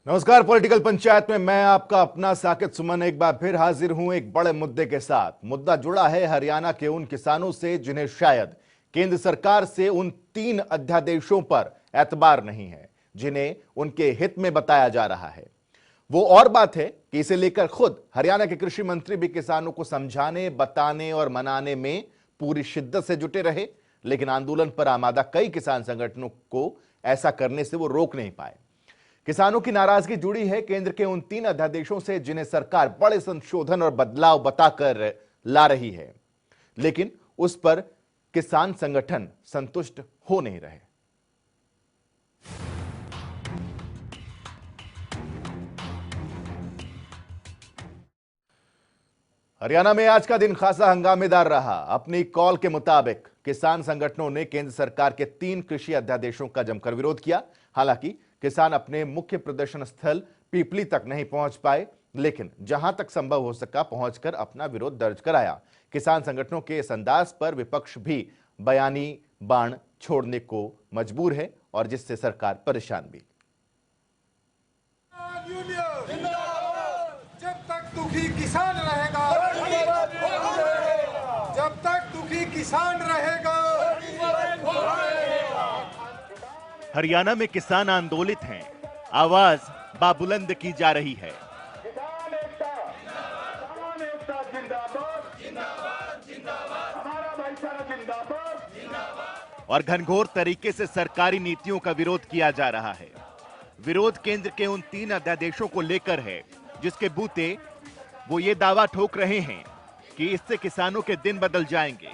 नमस्कार। पॉलिटिकल पंचायत में मैं आपका अपना साकिब सुमन एक बार फिर हाजिर हूं एक बड़े मुद्दे के साथ। मुद्दा जुड़ा है हरियाणा के उन किसानों से जिन्हें शायद केंद्र सरकार से उन 3 अध्यादेशों पर एतबार नहीं है जिन्हें उनके हित में बताया जा रहा है। वो और बात है कि इसे लेकर खुद हरियाणा के कृषि मंत्री भी किसानों को समझाने, बताने और मनाने में पूरी शिद्दत से जुटे रहे, लेकिन आंदोलन पर आमादा कई किसान संगठनों को ऐसा करने से वो रोक नहीं पाए। किसानों की नाराजगी जुड़ी है केंद्र के उन 3 अध्यादेशों से जिन्हें सरकार बड़े संशोधन और बदलाव बताकर ला रही है, लेकिन उस पर किसान संगठन संतुष्ट हो नहीं रहे। हरियाणा में आज का दिन खासा हंगामेदार रहा। अपनी कॉल के मुताबिक किसान संगठनों ने केंद्र सरकार के 3 कृषि अध्यादेशों का जमकर विरोध किया। हालांकि किसान अपने मुख्य प्रदर्शन स्थल पीपली तक नहीं पहुंच पाए, लेकिन जहां तक संभव हो सका पहुंचकर अपना विरोध दर्ज कराया। किसान संगठनों के इस अंदाज पर विपक्ष भी बयानी बाण छोड़ने को मजबूर है और जिससे सरकार परेशान भी। जब तक दुखी किसान रहेगा, जब तक दुखी किसान रहेगा। हरियाणा में किसान आंदोलित हैं, आवाज बाबुलंद की जा रही है। और घनघोर तरीके से सरकारी नीतियों का विरोध किया जा रहा है। विरोध केंद्र के उन 3 अध्यादेशों को लेकर है जिसके बूते वो ये दावा ठोक रहे हैं कि इससे किसानों के दिन बदल जाएंगे,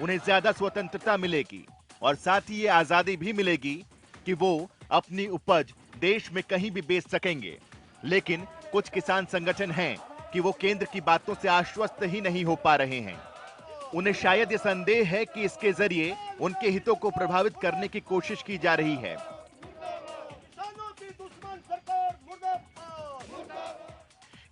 उन्हें ज्यादा स्वतंत्रता मिलेगी और साथ ही ये आजादी भी मिलेगी कि वो अपनी उपज देश में कहीं भी बेच सकेंगे। लेकिन कुछ किसान संगठन हैं कि वो केंद्र की बातों से आश्वस्त ही नहीं हो पा रहे हैं। उन्हें शायद ये संदेह है कि इसके जरिए उनके हितों को प्रभावित करने की कोशिश की जा रही है।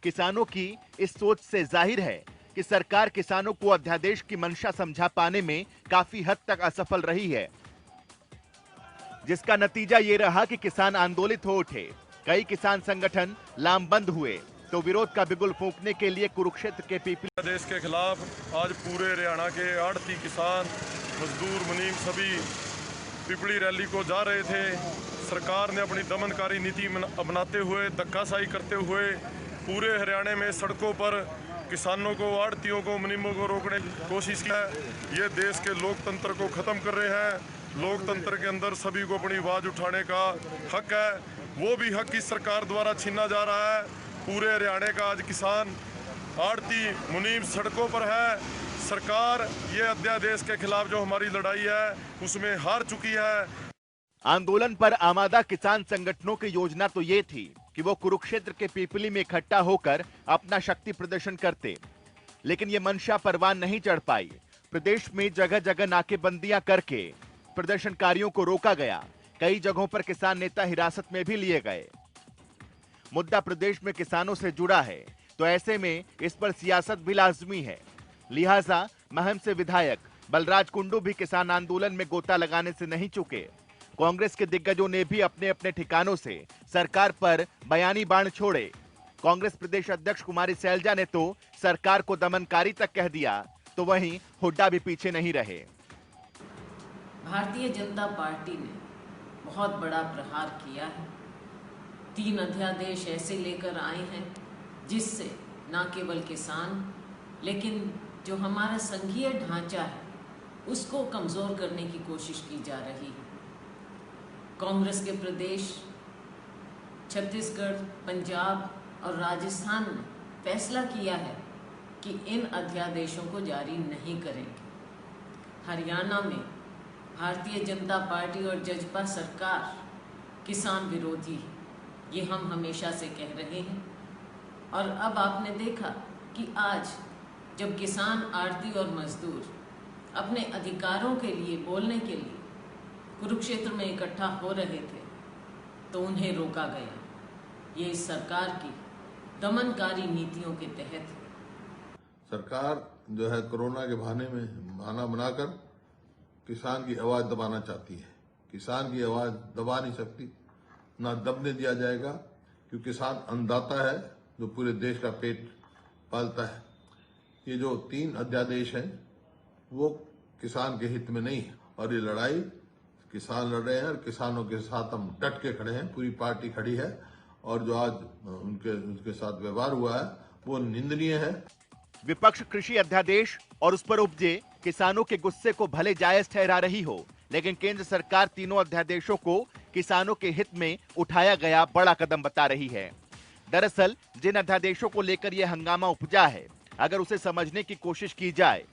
किसानों की इस सोच से जाहिर है कि सरकार किसानों को अध्यादेश की मंशा समझा पाने में काफी हद तक असफल रही है, जिसका नतीजा ये रहा कि किसान आंदोलित हो उठे। कई किसान संगठन लामबंद हुए तो विरोध का बिगुल फूंकने के लिए कुरुक्षेत्र के पीपली अध्यादेश के खिलाफ आज पूरे हरियाणा के आड़ती किसान, मजदूर, मुनीम सभी पीपली रैली को जा रहे थे। सरकार ने अपनी दमनकारी नीति अपनाते हुए, धक्काशाही करते हुए पूरे हरियाणा में सड़कों पर किसानों को, आड़तियों को, मुनीमों को रोकने की कोशिश की है। ये देश के लोकतंत्र को खत्म कर रहे हैं। लोकतंत्र के अंदर सभी को अपनी आवाज उठाने का हक है, वो भी हक इस सरकार द्वारा छीना जा रहा है। पूरे हरियाणा का आज किसान, आड़ती, मुनीम सड़कों पर है। सरकार ये अध्यादेश के खिलाफ जो हमारी लड़ाई है उसमें हार चुकी है। आंदोलन पर आमादा किसान संगठनों की योजना तो ये थी कि वो कुरुक्षेत्र के पीपली में इकट्ठा होकर अपना शक्ति प्रदर्शन करते, लेकिन ये मंशा परवान नहीं चढ़ पाई। प्रदेश में जगह जगह नाकेबंदियां करके प्रदर्शनकारियों को रोका गया। कई जगहों पर किसान नेता हिरासत में भी लिए गए। मुद्दा प्रदेश में किसानों से जुड़ा है तो ऐसे में इस पर सियासत भी लाजमी है। लिहाजा महम से विधायक बलराज कुंडू भी किसान आंदोलन में गोता लगाने से नहीं चूके। कांग्रेस के दिग्गजों ने भी अपने अपने ठिकानों से सरकार पर बयानी बाण छोड़े। कांग्रेस प्रदेश अध्यक्ष कुमारी सैलजा ने तो सरकार को दमनकारी तक कह दिया, तो वहीं हुड्डा भी पीछे नहीं रहे। भारतीय जनता पार्टी ने बहुत बड़ा प्रहार किया है। 3 अध्यादेश ऐसे लेकर आए हैं जिससे न केवल किसान, लेकिन जो हमारा संघीय ढांचा है उसको कमज़ोर करने की कोशिश की जा रही है। कांग्रेस के प्रदेश छत्तीसगढ़, पंजाब और राजस्थान ने फैसला किया है कि इन अध्यादेशों को जारी नहीं करेंगे। हरियाणा में भारतीय जनता पार्टी और जजपा सरकार किसान विरोधी है, ये हम हमेशा से कह रहे हैं। और अब आपने देखा कि आज जब किसान, आड़ती और मजदूर अपने अधिकारों के लिए बोलने के लिए कुरुक्षेत्र में इकट्ठा हो रहे थे तो उन्हें रोका गया। ये इस सरकार की दमनकारी नीतियों के तहत है। सरकार जो है कोरोना के बहाने में बहाना बनाकर किसान की आवाज दबाना चाहती है। किसान की आवाज दबा नहीं सकती, ना दबने दिया जाएगा। क्योंकि किसान अन्नदाता है जो पूरे देश का पेट पालता है। ये जो 3 अध्यादेश हैं वो किसान के हित में नहीं है और ये लड़ाई किसान लड़ रहे हैं और किसानों के साथ हम डट के खड़े हैं, पूरी पार्टी खड़ी है और जो आज उनके साथ व्यवहार हुआ है वो निंदनीय है। विपक्ष कृषि अध्यादेश और उस पर उपजे किसानों के गुस्से को भले जायज ठहरा रही हो, लेकिन केंद्र सरकार तीनों अध्यादेशों को किसानों के हित में उठाया गया बड़ा कदम बता रही है। दरअसल जिन अध्यादेशों को लेकर यह हंगामा उपजा है, अगर उसे समझने की कोशिश की जाए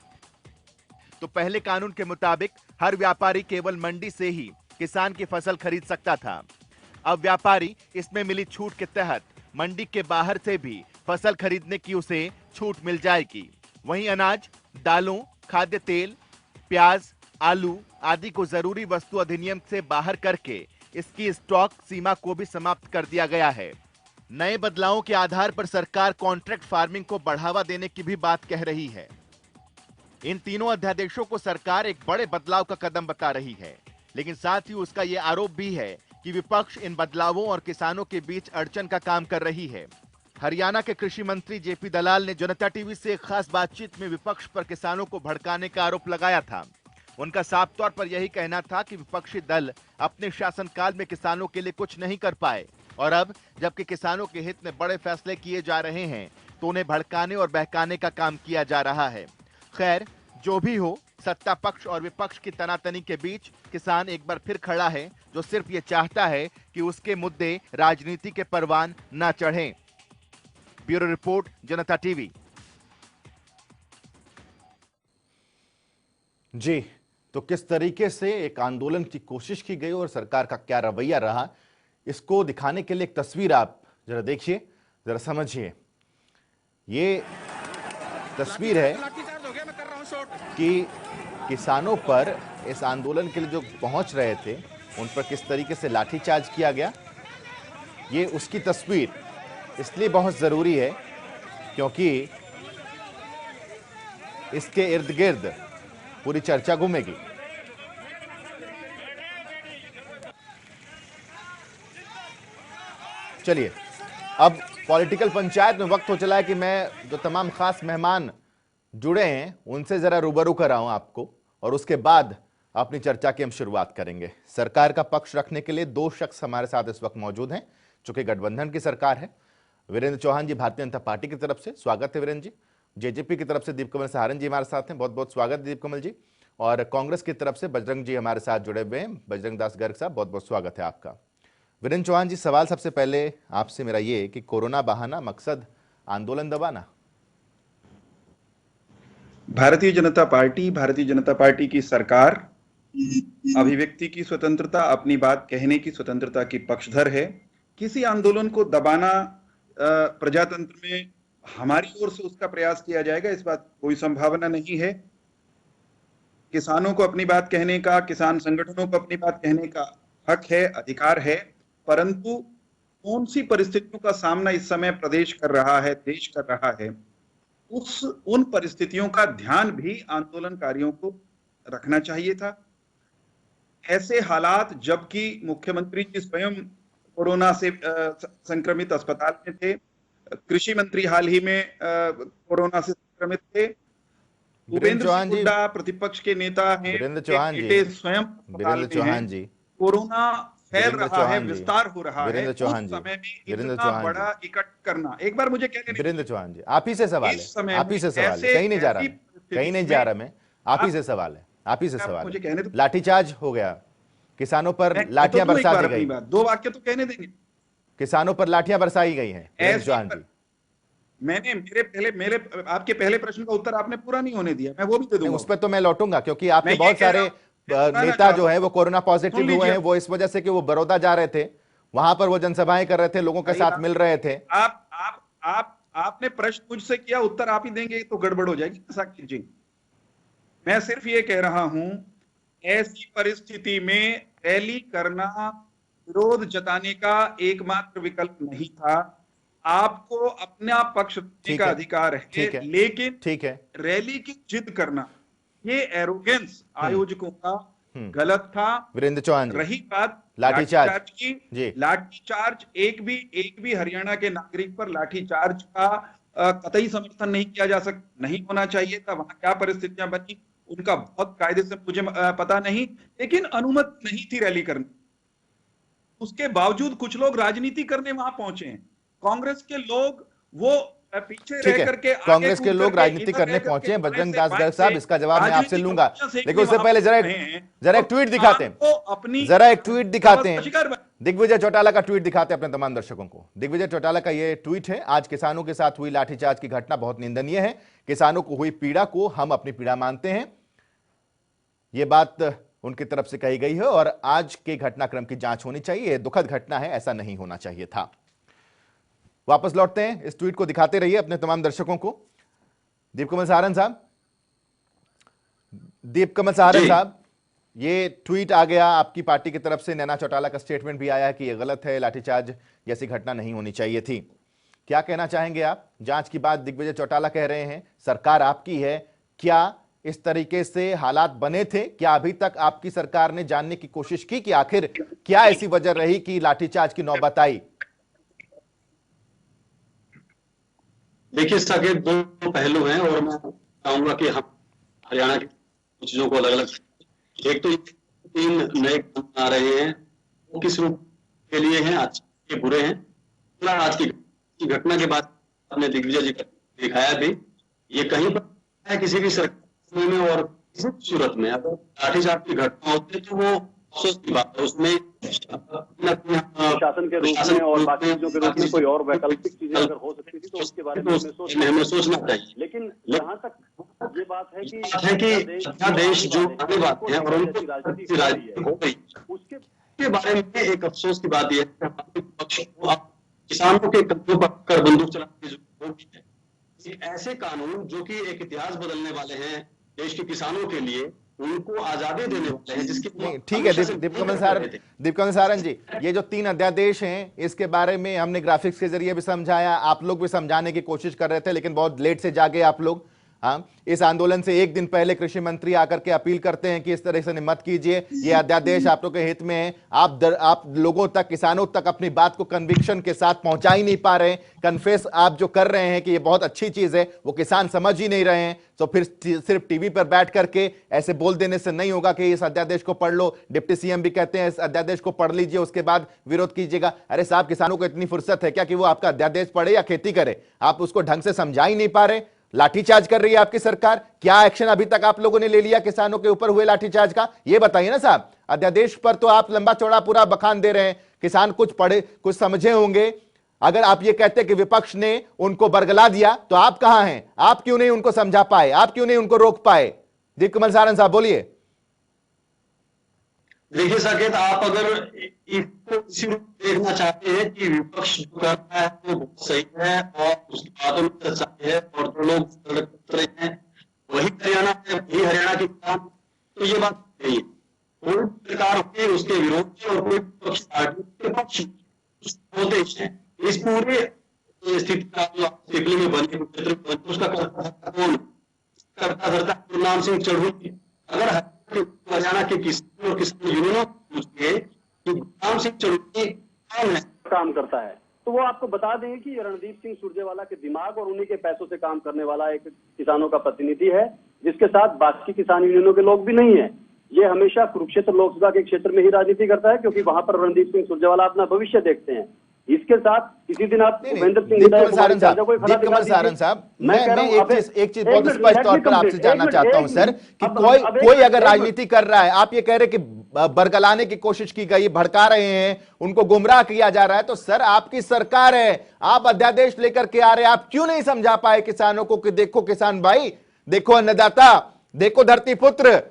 तो पहले कानून के मुताबिक हर व्यापारी केवल मंडी से ही किसान की फसल खरीद सकता था। अब व्यापारी इसमें मिली छूट के तहत मंडी के बाहर से भी फसल खरीदने की उसे छूट मिल जाएगी। वहीं अनाज, दालों, खाद्य तेल, प्याज, आलू आदि को जरूरी वस्तु अधिनियम से बाहर करके इसकी स्टॉक सीमा को भी समाप्त कर दिया गया है। नए बदलावों के आधार पर सरकार कॉन्ट्रैक्ट फार्मिंग को बढ़ावा देने की भी बात कह रही है। इन तीनों अध्यादेशों को सरकार एक बड़े बदलाव का कदम बता रही है, लेकिन साथ ही उसका यह आरोप भी है कि विपक्ष इन बदलावों और किसानों के बीच अड़चन का काम कर रही है। हरियाणा के कृषि मंत्री जेपी दलाल ने जनता टीवी से एक खास बातचीत में विपक्ष पर किसानों को भड़काने का आरोप लगाया था। उनका साफ तौर पर यही कहना था कि विपक्षी दल अपने शासनकाल में किसानों के लिए कुछ नहीं कर पाए और अब जबकि किसानों के हित में बड़े फैसले किए जा रहे हैं तो उन्हें भड़काने और बहकाने का काम किया जा रहा है। खैर, जो भी हो, सत्ता पक्ष और विपक्ष की तनातनी के बीच किसान एक बार फिर खड़ा है, जो सिर्फ ये चाहता है कि उसके मुद्दे राजनीति के परवान न चढ़ें। ब्यूरो रिपोर्ट, जनता टीवी। जी, तो किस तरीके से एक आंदोलन की कोशिश की गई और सरकार का क्या रवैया रहा, इसको दिखाने के लिए एक तस्वीर आप जरा देखिए, जरा समझिए। ये तस्वीर है कि किसानों पर इस आंदोलन के लिए जो पहुंच रहे थे उन पर किस तरीके से लाठीचार्ज किया गया। ये उसकी तस्वीर इसलिए बहुत जरूरी है क्योंकि इसके इर्द गिर्द पूरी चर्चा घूमेगी। चलिए, अब पॉलिटिकल पंचायत में वक्त हो चला है कि मैं जो तमाम खास मेहमान जुड़े हैं उनसे जरा रूबरू कराऊं आपको और उसके बाद अपनी चर्चा की हम शुरुआत करेंगे। सरकार का पक्ष रखने के लिए 2 शख्स हमारे साथ इस वक्त मौजूद हैं, चूंकि गठबंधन की सरकार है। वीरेंद्र चौहान जी भारतीय जनता पार्टी की तरफ से, स्वागत है वीरेंद्र जी। जेजेपी की तरफ से दीपकमल सहारन जी हमारे साथ हैं, बहुत बहुत स्वागत है दीपकमल जी। और कांग्रेस की तरफ से बजरंग जी हमारे साथ जुड़े हुए हैं, बजरंग दास गर्ग साहब, बहुत बहुत स्वागत है आपका। वीरेंद्र चौहान जी, सवाल सबसे पहले आपसे मेरा ये कि कोरोना बहाना, मकसद आंदोलन दबाना? भारतीय जनता पार्टी की सरकार अभिव्यक्ति की स्वतंत्रता, अपनी बात कहने की स्वतंत्रता की पक्षधर है। किसी आंदोलन को दबाना प्रजातंत्र में हमारी ओर से उसका प्रयास किया जाएगा, इस बात कोई संभावना नहीं है। किसानों को अपनी बात कहने का, किसान संगठनों को अपनी बात कहने का हक है, अधिकार है, परंतु कौन सी परिस्थितियों का सामना इस समय प्रदेश कर रहा है, देश कर रहा है, उन परिस्थितियों का ध्यान भी आंदोलनकारियों को रखना चाहिए था। ऐसे हालात, जबकि मुख्यमंत्री जी स्वयं कोरोना से संक्रमित अस्पताल में थे, कृषि मंत्री हाल ही में कोरोना से संक्रमित थे, भूपेंद्र सिंह हुड्डा प्रतिपक्ष के नेता हैं, स्वयं वीरेंद्र चौहान जी, कोरोना फैल रहा है, विस्तार हो रहा है, उस समय में इतना बड़ा इकट्ठ करना, एक बार मुझे कहने, वीरेंद्र चौहान जी, आप ही से सवाल है, आप ही से सवाल है, कहीं नहीं जा रहा, कहीं नहीं जा रहा मैं, आप ही से सवाल है, आप ही से सवाल है। लाठीचार्ज हो गया, किसानों पर लाठियां बरसा दी गई, 2 वाक्य तो कहने देंगे। किसानों पर लाठियां बरसाई गई हैं। वीरेंद्र चौहान जी, मैंने मेरे आपके पहले प्रश्न का उत्तर आपने पूरा नहीं होने दिया, मैं वो भी दे दूंगा। उस पर तो मैं लौटूंगा, क्योंकि आपके बहुत सारे नेता जो है वो कोरोना पॉजिटिव हुए हैं, वो इस वजह से कि वो बड़ौदा जा रहे थे, वहां पर वो जनसभाएं कर रहे थे, लोगों के साथ मिल रहे थे। आपने प्रश्न मुझसे किया, उत्तर आप ही देंगे तो गड़बड़ हो जाएगी साक्षी जी। मैं सिर्फ ये कह रहा हूं, ऐसी परिस्थिति में रैली करना विरोध जताने का एकमात्र विकल्प नहीं था। आपको अपना पक्ष रखने का अधिकार है, लेकिन ठीक है, रैली की जिद करना, ये एरोगेंस आयोजकों का गलत था। वीरेंद्र चौहान जी, रही बात लाठीचार्ज की, जी, लाठीचार्ज एक भी हरियाणा के नागरिक पर लाठीचार्ज का कतई समर्थन नहीं किया जा सकता, नहीं होना चाहिए था। वहां क्या परिस्थितियां बनी उनका बहुत कायदे से मुझे पता नहीं, लेकिन अनुमति नहीं थी रैली करने। उसके बावजूद कुछ लोग राजनीति करने वहां पहुंचे हैं। कांग्रेस के लोग वो पीछे रह करके, कांग्रेस के लोग राजनीति करने पहुंचे हैं। बजरंग दास गर्ग साहब, इसका जवाब मैं आपसे लूंगा, लेकिन उससे पहले जरा एक ट्वीट दिखाते हैं, जरा एक ट्वीट दिखाते हैं। दिग्विजय चौटाला का ट्वीट दिखाते हैं अपने तमाम दर्शकों को। दिग्विजय चौटाला का यह ट्वीट है, आज किसानों के साथ हुई लाठीचार्ज की घटना बहुत निंदनीय है। किसानों को हुई पीड़ा को हम अपनी पीड़ा मानते हैं। यह बात उनकी तरफ से कही गई है और आज के घटनाक्रम की जांच होनी चाहिए। दुखद घटना है, ऐसा नहीं होना चाहिए था। वापस लौटते हैं, इस ट्वीट को दिखाते रहिए अपने तमाम दर्शकों को। दीपकमल सहारण साहब, ये ट्वीट आ गया आपकी पार्टी की तरफ से, नैना चौटाला का स्टेटमेंट भी आया है कि यह गलत है, लाठीचार्ज जैसी घटना नहीं होनी चाहिए थी। क्या कहना चाहेंगे आप? जांच की बात दिग्विजय चौटाला कह रहे हैं, सरकार आपकी है, क्या इस तरीके से हालात बने थे? क्या अभी तक आपकी सरकार ने जानने की कोशिश की कि आखिर क्या ऐसी वजह रही कि लाठीचार्ज की नौबत आई? देखिए, इसके दो पहलू हैं और मैं चाहूंगा कि हम हरियाणा की चीजों को अलग अलग, एक तो 3 नए कानून आ रहे हैं, वो किस रूप के लिए हैं, अच्छे के बुरे हैं। आज की घटना के बाद आपने दिग्विजय जी का दिखाया भी, ये कहीं पर है किसी भी सरकार में और किसी भी सूरत में अगर लाठीचार्ज की घटना होती है तो वो अफसोस की बात है। उसमें शासन के रूप में और बाकी चीजों के रूप में कोई और वैकल्पिक चीजें अगर हो सकती थी तो उसके बारे में हमें सोचना चाहिए। लेकिन जहां तक ये बात है कि अध्यादेश जो आने वाले हैं और उनको राजनीति हो गई, उसके बारे में एक अफसोस की बात यह है कि पक्ष को अब किसानों के कंधों पर कर बंदूक चलाने की जरूरत है। ऐसे कानून जो कि एक इतिहास बदलने वाले हैं देश के किसानों के लिए, उनको आजादी देने वाले हैं, जिसकी ठीक है दीपकमल सहारण जी, ये जो 3 अध्यादेश हैं इसके बारे में हमने ग्राफिक्स के जरिए भी समझाया, आप लोग भी समझाने की कोशिश कर रहे थे, लेकिन बहुत लेट से जागे आप लोग। हाँ, इस आंदोलन से एक दिन पहले कृषि मंत्री आकर के अपील करते हैं कि इस तरह से मत कीजिए, ये अध्यादेश आप लोगों के हित में है। आप लोगों तक, किसानों तक अपनी बात को कन्विक्शन के साथ पहुंचा ही नहीं पा रहे हैं। कन्फेस आप जो कर रहे हैं कि ये बहुत अच्छी चीज है, वो किसान समझ ही नहीं रहे हैं। तो फिर सिर्फ टीवी पर बैठ करके ऐसे बोल देने से नहीं होगा कि इस अध्यादेश को पढ़ लो। डिप्टी सीएम भी कहते हैं इस अध्यादेश को पढ़ लीजिए, उसके बाद विरोध कीजिएगा। अरे साहब, किसानों को इतनी फुर्सत है क्या कि वो आपका अध्यादेश पढ़े या खेती करे? आप उसको ढंग से समझा ही नहीं पा रहे। लाठीचार्ज कर रही है आपकी सरकार। क्या एक्शन अभी तक आप लोगों ने ले लिया किसानों के ऊपर हुए लाठीचार्ज का? ये बताइए ना साहब। अध्यादेश पर तो आप लंबा चौड़ा पूरा बखान दे रहे हैं, किसान कुछ पढ़े कुछ समझे होंगे। अगर आप ये कहते कि विपक्ष ने उनको बरगला दिया, तो आप कहां हैं? आप क्यों नहीं उनको समझा पाए? आप क्यों नहीं उनको रोक पाए? दीपकमल सहारण साहब बोलिए। देखिए साकेत, आप अगर इसको इसी रूप देखना चाहते हैं कि विपक्ष जो कर रहा है वो बहुत सही है और उसकी बातों में सच्चाई है और जो लोग रहे हैं वही हरियाणा है, वही हरियाणा के किसान, तो ये बात नहीं है। कोई सरकार होती उसके विरोध में और कोई विपक्ष पार्टी के पक्ष होते हैं। इस पूरे स्थिति का पिपली में बने क्षेत्र उसका कौन करता धरता गुरनाम सिंह चढ़ूई। अगर हरियाणा के किसान और किसान यूनियनों पूछे कि गुरनाम सिंह चढ़ूई कौन है, काम करता है, तो वो आपको बता देंगे कि रणदीप सिंह सुरजेवाला के दिमाग और उन्हीं के पैसों से काम करने वाला एक किसानों का प्रतिनिधि है, जिसके साथ बाकी किसान यूनियनों के लोग भी नहीं है। ये हमेशा कुरुक्षेत्र लोकसभा के क्षेत्र में ही राजनीति करता है, क्योंकि वहां पर रणदीप सिंह सुरजेवाला अपना भविष्य देखते हैं। इसके साथ किसी दिन आप भूपेंद्र सिंह दीपकमल सहारण साहब, मैं एक चीज बहुत स्पष्ट तौर पर आपसे जानना चाहता हूं सर, कि कोई अगर राजनीति कर रहा है, आप ये कह रहे कि बरगलाने की कोशिश की गई, भड़का रहे हैं, उनको गुमराह किया जा रहा है, तो सर आपकी सरकार है, आप अध्यादेश लेकर के आ रहे हैं, आप क्यों नहीं समझा पाए किसानों को कि देखो किसान भाई, देखो अन्नदाता, देखो धरती पुत्र,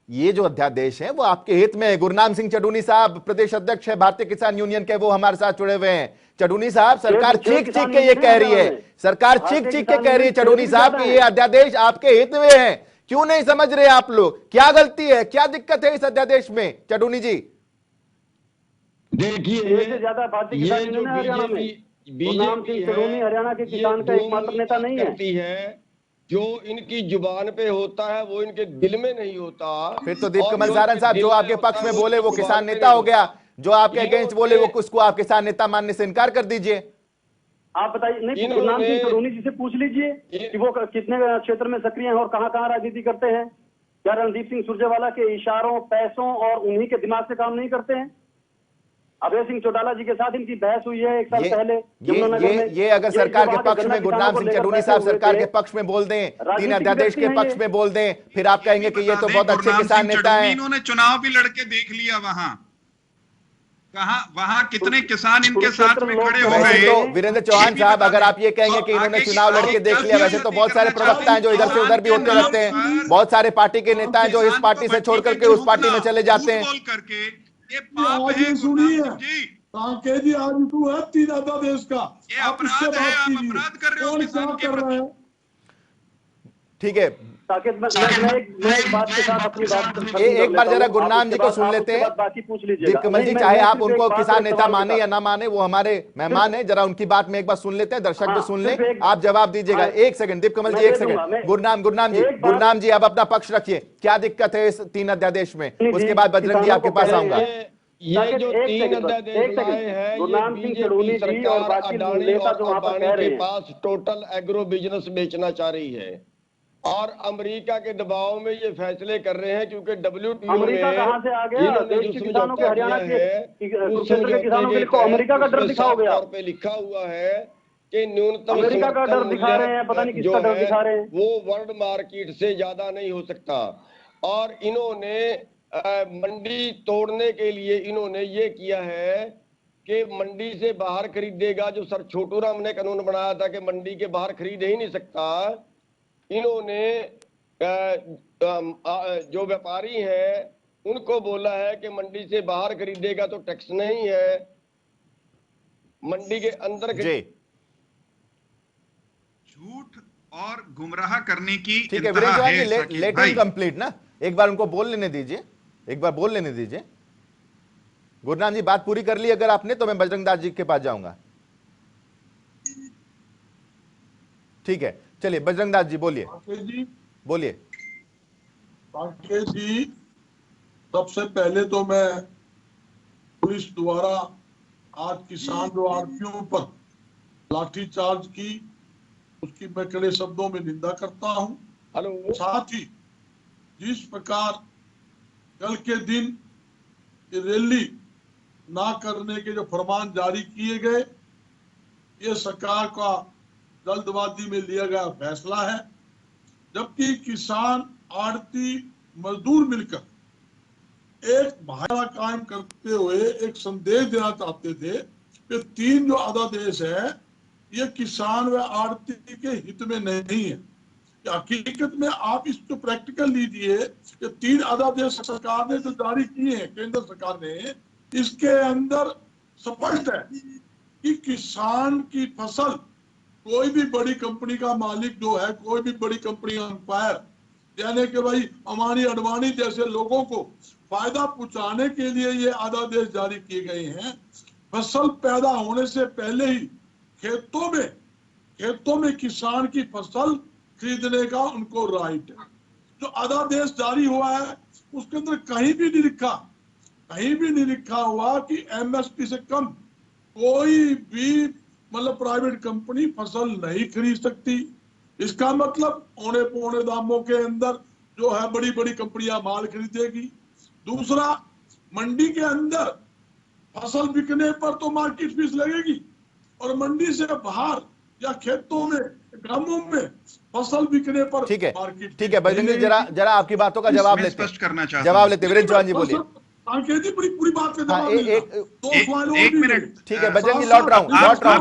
ये जो अध्यादेश है वो आपके हित में है। गुरनाम सिंह चढ़ूनी साहब प्रदेश अध्यक्ष है भारतीय किसान यूनियन के, वो हमारे साथ जुड़े हुए हैं। चढ़ूनी साहब, सरकार चीख चीख के ये कह रही है, सरकार चीख चीख के कह रही है चढ़ूनी साहब कि ये अध्यादेश आपके हित में है, क्यों नहीं समझ रहे आप लोग? क्या गलती है, क्या दिक्कत है इस अध्यादेश में चढ़ूनी जी? देखिए, ज्यादा भारतीय किसान यूनियन है हरियाणा में, गुरनाम सिंह चढ़ूनी हरियाणा के किसान का एकमात्र नेता नहीं है। जो इनकी जुबान पे होता है वो इनके दिल में नहीं होता। फिर तो दीप और कमल जो सारन इनके साहब दिल जो में आपके होता पक्ष है, में वो बोले वो जुबान किसान पे नेता नहीं हो गया, जो आपके अगेंस्ट बोले वो इन्होंने- उसको आप किसान नेता मानने से इनकार कर दीजिए। आप बताइए, नहीं इन्होंने- गुरनाम सिंह सडोनी जी से पूछ लीजिए कि वो कितने क्षेत्र में सक्रिय हैं और कहाँ कहाँ राजनीति करते हैं। क्या रणदीप सिंह सुरजेवाला के इशारों, पैसों और उन्हीं के दिमाग से काम नहीं करते हैं? अभय सिंह चौटाला जी के साथ इनकी बहस हुई है एक साल पहले यमुनानगर में। ये अगर सरकार के पक्ष में गुरनाम सिंह चडूनी साहब सरकार के पक्ष में बोल दें, तीन अध्यादेश के पक्ष में बोल दें, फिर आप कहेंगे कि ये तो बहुत अच्छे किसान नेता हैं। इन्होंने चुनाव भी लड़के देख लिया वहां, कहा वहां कितने किसान इनके साथ में खड़े हो वैसे गए। तो वीरेंद्र चौहान साहब, अगर आप ये कहेंगे कि इन्होंने चुनाव लड़के देख लिया, वैसे तो बहुत सारे प्रवक्ता हैं जो इधर से उधर भी होते रहते हैं, बहुत सारे पार्टी के नेता हैं जो इस पार्टी से छोड़ करके उस पार्टी में चले जाते हैं। बोल करके ये पाप है गुरनाम जी, कांके जी आज तू है तीन अध्यादेश का, ये आप इससे अपराध है, बात आप कीजिए। अपराध कर रहे हो कौन किसान क्या के कर रहा है? ठीक है, साकेत, मैं एक बात के साथ अपनी बात एक बार जरा गुरनाम जी को सुन लेते हैं। बाकी पूछ लीजिएगा। दीप कमल जी, चाहे आप उनको किसान नेता माने या ना माने, वो हमारे मेहमान है, जरा उनकी बात में एक बार सुन लेते हैं, दर्शक भी सुन ले, आप जवाब दीजिएगा। एक सेकंड दीप कमल जी, एक सेकंड। गुरनाम जी आप अपना पक्ष रखिए, क्या दिक्कत है इस तीन अध्यादेश में, उसके बाद बजरंग जी आपके पास आऊंगा। ये जो तीन अध्यादेश लाए हैं, ये बीजेपी सरकार अडानी और अंबानी के पास टोटल एग्रो बिजनेस बेचना चाह रही है और अमेरिका के दबाव में ये फैसले कर रहे हैं, क्योंकि WTO में अमेरिका कहां से आ गया? देश के किसानों के, हरियाणा के कुरुक्षेत्र के किसानों के लिए अमेरिका का डर दिखाओगे आप? पे लिखा हुआ है कि न्यूनतम अमेरिका का डर दिखा रहे हैं, पता नहीं किसका डर दिखा रहे हैं। वो वर्ल्ड मार्केट से ज्यादा नहीं हो सकता। और इन्होंने मंडी तोड़ने के लिए इन्होंने ये किया है कि मंडी से बाहर खरीदेगा। जो सर छोटू राम ने कानून बनाया था कि मंडी के बाहर खरीद ही नहीं सकता, इन्होंने जो व्यापारी हैं उनको बोला है कि मंडी से बाहर खरीदेगा तो टैक्स नहीं है, मंडी के अंदर झूठ और गुमराह करने की ठीक है वीरेंद्र चौहान जी, लेट हिम कंप्लीट ना, एक बार उनको बोल लेने दीजिए, एक बार बोल लेने दीजिए। गुरनाम जी बात पूरी कर ली अगर आपने, तो मैं बजरंग दास जी के पास जाऊंगा। ठीक है, चलिए बजरंग दास जी बोलिए, बोलिए। कांके जी, सबसे पहले तो मैं पुलिस द्वारा आज किसान जो आरपीओ पर लाठीचार्ज की, उसकी मैं कड़े शब्दों में निंदा करता हूं। हेलो, साथ ही जिस प्रकार कल के दिन ये रैली ना करने के जो फरमान जारी किए गए, ये सरकार का जल्दबाजी में लिया गया फैसला है। जबकि किसान, आड़ती, मजदूर मिलकर एक भाईचारा कायम करते हुए एक संदेश देना चाहते थे कि तीन जो अध्यादेश है ये किसान व आड़ती के हित में नहीं है। हकीकत में आप इसको प्रैक्टिकल लीजिए कि तीन अध्यादेश सरकार ने जो जारी किए हैं, केंद्र सरकार ने, इसके अंदर स्पष्ट है कि किसान की फसल कोई भी बड़ी कंपनी का मालिक जो है, कोई भी बड़ी कंपनी अंपायर, यानी कि भाई अमानी अडवाणी जैसे लोगों को फायदा पहुंचाने के लिए ये अध्यादेश जारी किए गए हैं। फसल पैदा होने से पहले ही खेतों में किसान की फसल खरीदने का उनको राइट है। जो अध्यादेश जारी हुआ है उसके अंदर कहीं भी नहीं लिखा हुआ कि MSP से कम कोई भी मतलब प्राइवेट कंपनी फसल नहीं खरीद सकती। इसका मतलब औने पौने दामों के अंदर जो है बड़ी बड़ी कंपनियां माल खरीदेगी। दूसरा, मंडी के अंदर फसल बिकने पर तो मार्केट फीस लगेगी और मंडी से बाहर या खेतों में, ग्रामों में फसल बिकने पर ठीक है, मार्केट। ठीक है बजरंग जी, जरा आपकी बातों का जवाब लेते हैं, करना चाहता जवाब लेते वीरेंद्र चौहान जी बोलिए। पूरी बात पे एक मिनट, ठीक है बजरंग जी, लौट रहा हूँ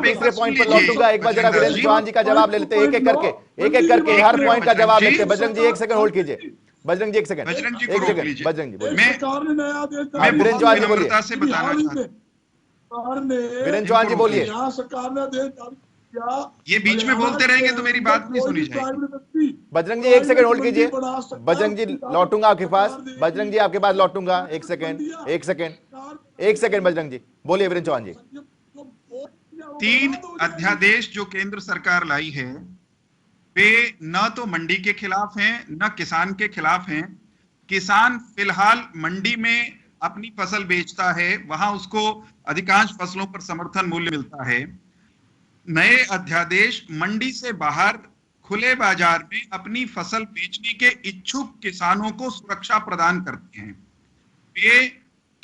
तीसरे पॉइंट पर लौटूंगा। एक बार जरा वीरेंद्र चौहान जी का जवाब ले लेते हैं, एक एक करके हर पॉइंट का जवाब लेते हैं। बजरंग जी एक सेकंड होल्ड कीजिए, बजरंग जी एक सेकंड, बजरंग जी को रोक लीजिए। बजरंग जी बोलिए। मैं वीरेंद्र चौहान जी बोलिए, से बताना चाहता वीरेंद्र चौहान जी बोलिए। यहाँ सरकार ने आदेश क्या ये बीच में बोलते रहेंगे तो मेरी बात नहीं सुनी जाएगी। बजरंग जी एक सेकंड होल्ड कीजिए, बजरंग जी लौटूंगा आपके पास, बजरंग जी आपके पास लौटूंगा। एक सेकंड बजरंग जी बोलिए। वीरेंद्र चौहान जी, 3 अध्यादेश जो केंद्र सरकार लाई है वे न तो मंडी के खिलाफ हैं न किसान के खिलाफ हैं। किसान फिलहाल मंडी में अपनी फसल बेचता है, वहां उसको अधिकांश फसलों पर समर्थन मूल्य मिलता है। नए अध्यादेश मंडी से बाहर खुले बाजार में अपनी फसल बेचने के इच्छुक किसानों को सुरक्षा प्रदान करते हैं। वे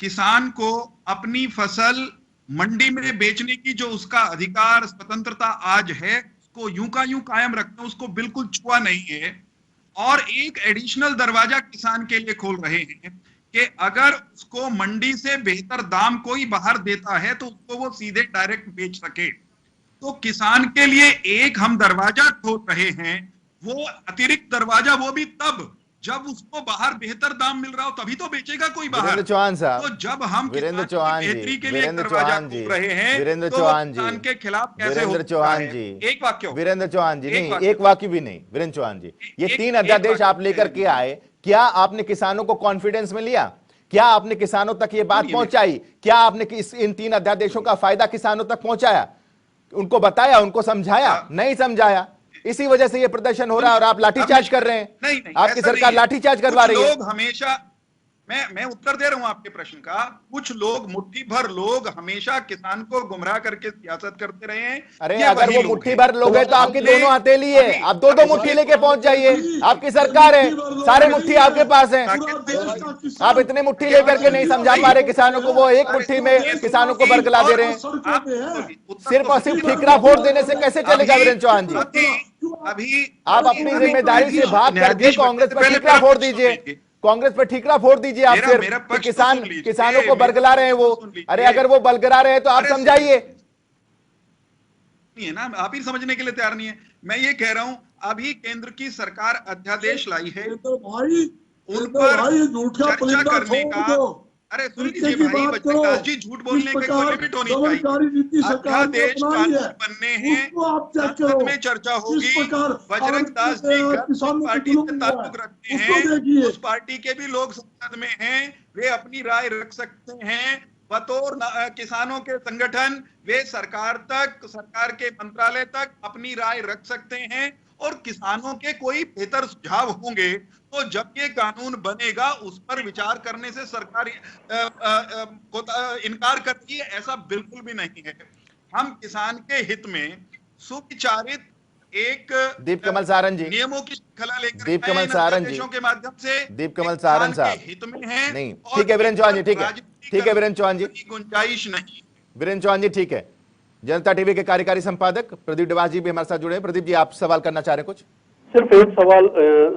किसान को अपनी फसल मंडी में बेचने की जो उसका अधिकार स्वतंत्रता आज है उसको यूं का यूं कायम रखना, उसको बिल्कुल छुआ नहीं है। और एक एडिशनल दरवाजा किसान के लिए खोल रहे हैं कि अगर उसको मंडी से बेहतर दाम कोई बाहर देता है तो उसको वो सीधे डायरेक्ट बेच सके। तो किसान के लिए एक हम दरवाजा खोल रहे हैं, वो अतिरिक्त दरवाजा वो भी तब जब उसको बाहर बेहतर दाम मिल रहा हो तभी तो बेचेगा कोई बाहर। वीरेंद्र चौहान साहब, तो जब हम वीरेंद्र चौहान जी, बेहतरी के लिए वीरेंद्र दरवाजा चौहान जी, खोल रहे हैं वीरेंद्र तो चौहान जी, किसान के खिलाफ कैसे हो वीरेंद्र सकता चौहान है? जी, एक वाक्य हो। वीरेंद्र चौहान जी, नहीं वाक्य। एक वाक्य भी नहीं। वीरेंद्र चौहान जी, ये तीन अध्यादेश आप लेकर के आए, क्या आपने किसानों को कॉन्फिडेंस में लिया? क्या आपने किसानों तक ये बात पहुंचाई? क्या आपने इन तीन अध्यादेशों का फायदा किसानों तक पहुंचाया? उनको बताया, उनको समझाया? नहीं समझाया। इसी वजह से ये प्रदर्शन हो रहा है और आप लाठीचार्ज कर रहे हैं। नहीं, आपकी सरकार लाठीचार्ज करवा रही है। लोग हमेशा, मैं उत्तर दे रहा हूं आपके प्रश्न का। कुछ लोग, मुट्ठी भर लोग हमेशा किसान को गुमराह करके सियासत करते रहे हैं। अरे अगर वो मुट्ठी भर लोग हैं तो आपके दोनों हथेली है, आप दो दो मुट्ठी लेके पहुंच जाइए। आपकी सरकार है, सारे मुट्ठी आपके पास है। आप इतने मुट्ठी लेकर के नहीं समझा पा रहे किसानों को, वो एक मुट्ठी में किसानों को बरगला दे रहे हैं। सिर्फ और सिर्फ ठीकरा वोट देने से कैसे चलेगा वीरेंद्र चौहान जी? अभी आप अपनी जिम्मेदारी से भाग करके कांग्रेस पर ठीकरा फोड़ दीजिए, कांग्रेस पर ठीकरा फोड़ दीजिए। आप सिर्फ किसानों को बरगला रहे हैं वो। अरे अगर वो बरगला रहे हैं तो आप समझाइए। नहीं है ना, आप ही समझने के लिए तैयार नहीं है। मैं ये कह रहा हूं, अभी केंद्र की सरकार अध्यादेश लाई है, उन पर चर्चा करने का। अरे सुन लीजिए भाई, बजरंग जी, झूठ बोलने की कोई लिमिट होनी चाहिए। अध्यादेश कानून बनने हैं, संसद में चर्चा होगी। बजरंग दास जी पार्टी से ताल्लुक रखते हैं, उस पार्टी के भी लोग संसद में हैं, वे अपनी राय रख सकते हैं। बतौर किसानों के संगठन वे सरकार तक, सरकार के मंत्रालय तक अपनी राय रख सकते हैं। और किसानों के कोई बेहतर सुझाव होंगे तो जब ये कानून बनेगा उस पर विचार करने से सरकार इनकार करती है, ऐसा बिल्कुल भी नहीं है। हम किसान के हित में सुविचारित एक दीप कमल सारन जी, नियमों की श्रृंखला लेकर दीप कमल सारन जी के माध्यम से दीप कमल सारन साहब हित में है। नहीं, ठीक है वीरेंद्र चौहान जी, ठीक है, ठीक है वीरेंद्र चौहान जी, गुंजाइश नहीं। वीरेंद्र चौहान जी ठीक है। जनता टीवी के कार्यकारी संपादक प्रदीप डिवास जी भी हमारे साथ जुड़े हैं। प्रदीप जी, आप सवाल करना चाह रहे हैं कुछ? सिर्फ एक सवाल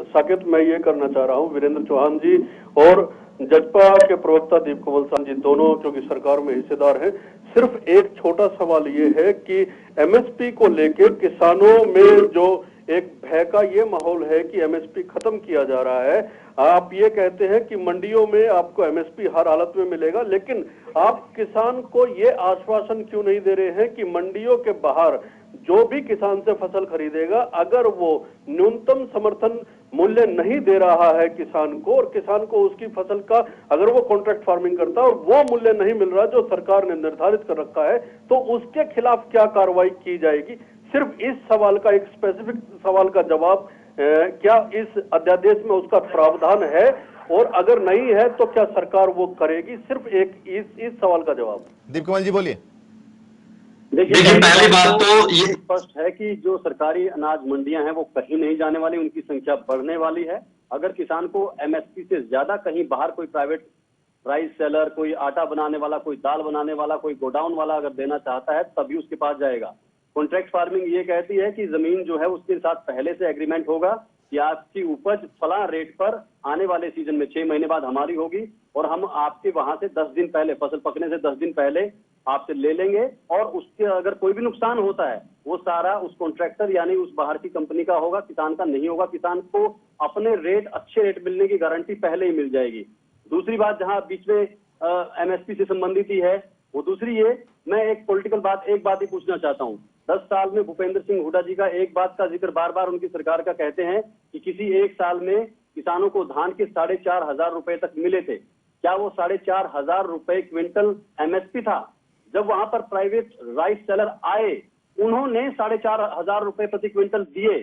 साकेत मैं ये करना चाह रहा हूँ वीरेंद्र चौहान जी और जजपा के प्रवक्ता दीप कमल सारन जी, दोनों क्योंकि सरकार में हिस्सेदार हैं। सिर्फ एक छोटा सवाल ये है कि एमएसपी को लेकर किसानों में जो एक भय का ये माहौल है कि एमएसपी खत्म किया जा रहा है। आप ये कहते हैं कि मंडियों में आपको एमएसपी हर हालत में मिलेगा, लेकिन आप किसान को ये आश्वासन क्यों नहीं दे रहे हैं कि मंडियों के बाहर जो भी किसान से फसल खरीदेगा, अगर वो न्यूनतम समर्थन मूल्य नहीं दे रहा है किसान को, और किसान को उसकी फसल का अगर वो कॉन्ट्रैक्ट फार्मिंग करता है और वो मूल्य नहीं मिल रहा जो सरकार ने निर्धारित कर रखा है, तो उसके खिलाफ क्या कार्रवाई की जाएगी? सिर्फ इस सवाल का, एक स्पेसिफिक सवाल का जवाब, क्या इस अध्यादेश में उसका प्रावधान है, और अगर नहीं है तो क्या सरकार वो करेगी? सिर्फ एक इस सवाल का जवाब। दीप कमल जी बोलिए। देखिए, पहली बात तो ये स्पष्ट है कि जो सरकारी अनाज मंडियां हैं वो कहीं नहीं जाने वाली, उनकी संख्या बढ़ने वाली है। अगर किसान को एमएसपी से ज्यादा कहीं बाहर कोई प्राइवेट राइस सेलर, कोई आटा बनाने वाला, कोई दाल बनाने वाला, कोई गोडाउन वाला अगर देना चाहता है तभी उसके पास जाएगा। कॉन्ट्रैक्ट फार्मिंग ये कहती है कि जमीन जो है उसके साथ पहले से एग्रीमेंट होगा कि आपकी उपज फला रेट पर आने वाले सीजन में 6 महीने बाद हमारी होगी और हम आपके वहां से 10 दिन पहले, फसल पकने से 10 दिन पहले आपसे ले लेंगे, और उसके अगर कोई भी नुकसान होता है वो सारा उस कॉन्ट्रैक्टर यानी उस बाहर की कंपनी का होगा, किसान का नहीं होगा। किसान को अपने रेट, अच्छे रेट मिलने की गारंटी पहले ही मिल जाएगी। दूसरी बात जहां बीच में एमएसपी से संबंधित ही है वो दूसरी है, मैं एक पॉलिटिकल बात, एक बात ही पूछना चाहता हूँ। 10 साल में भूपेंद्र सिंह हुड्डा जी का एक बात का जिक्र बार बार उनकी सरकार का कहते हैं कि किसी एक साल में किसानों को धान के 4,500 रुपए तक मिले थे। क्या वो 4,500 रुपए क्विंटल एमएसपी था? जब वहां पर प्राइवेट राइस सेलर आए उन्होंने 4,500 रुपए प्रति क्विंटल दिए।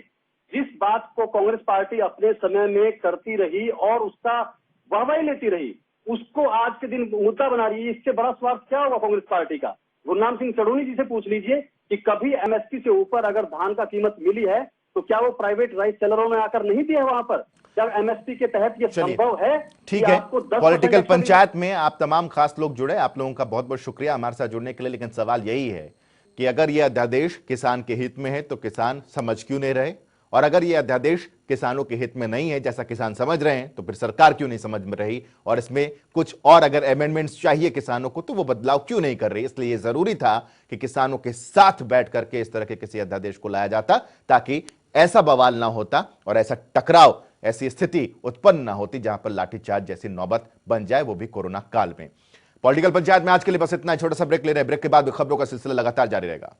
जिस बात को कांग्रेस पार्टी अपने समय में करती रही और उसका वाहवाही लेती रही, उसको आज के दिन मुद्दा बना रही है। इससे बड़ा स्वार्थ क्या होगा कांग्रेस पार्टी का? गुरनाम सिंह सडोनी जी से पूछ लीजिए कि कभी एमएसपी से ऊपर अगर धान का कीमत मिली है तो क्या वो प्राइवेट राइस सेलरों में आकर नहीं दिए वहां पर? जब एमएसपी के तहत ये संभव है, ठीक है। पॉलिटिकल पंचायत में आप तमाम खास लोग जुड़े, आप लोगों का बहुत बहुत शुक्रिया हमारे साथ जुड़ने के लिए। लेकिन सवाल यही है कि अगर यह अध्यादेश किसान के हित में है तो किसान समझ क्यों नहीं रहे, और अगर यह अध्यादेश किसानों के हित में नहीं है जैसा किसान समझ रहे हैं तो फिर सरकार क्यों नहीं समझ में रही, और इसमें कुछ और अगर अमेंडमेंट्स चाहिए किसानों को तो वो बदलाव क्यों नहीं कर रही। इसलिए जरूरी था कि किसानों के साथ बैठ करके इस तरह के किसी अध्यादेश को लाया जाता ताकि ऐसा बवाल ना होता और ऐसा टकराव, ऐसी स्थिति उत्पन्न ना होती जहां पर लाठीचार्ज जैसी नौबत बन जाए, वो भी कोरोना काल में। पॉलिटिकल पंचायत में आज के लिए बस इतना। छोटा सा ब्रेक ले रहे हैं, ब्रेक के बाद खबरों का सिलसिला लगातार जारी रहेगा।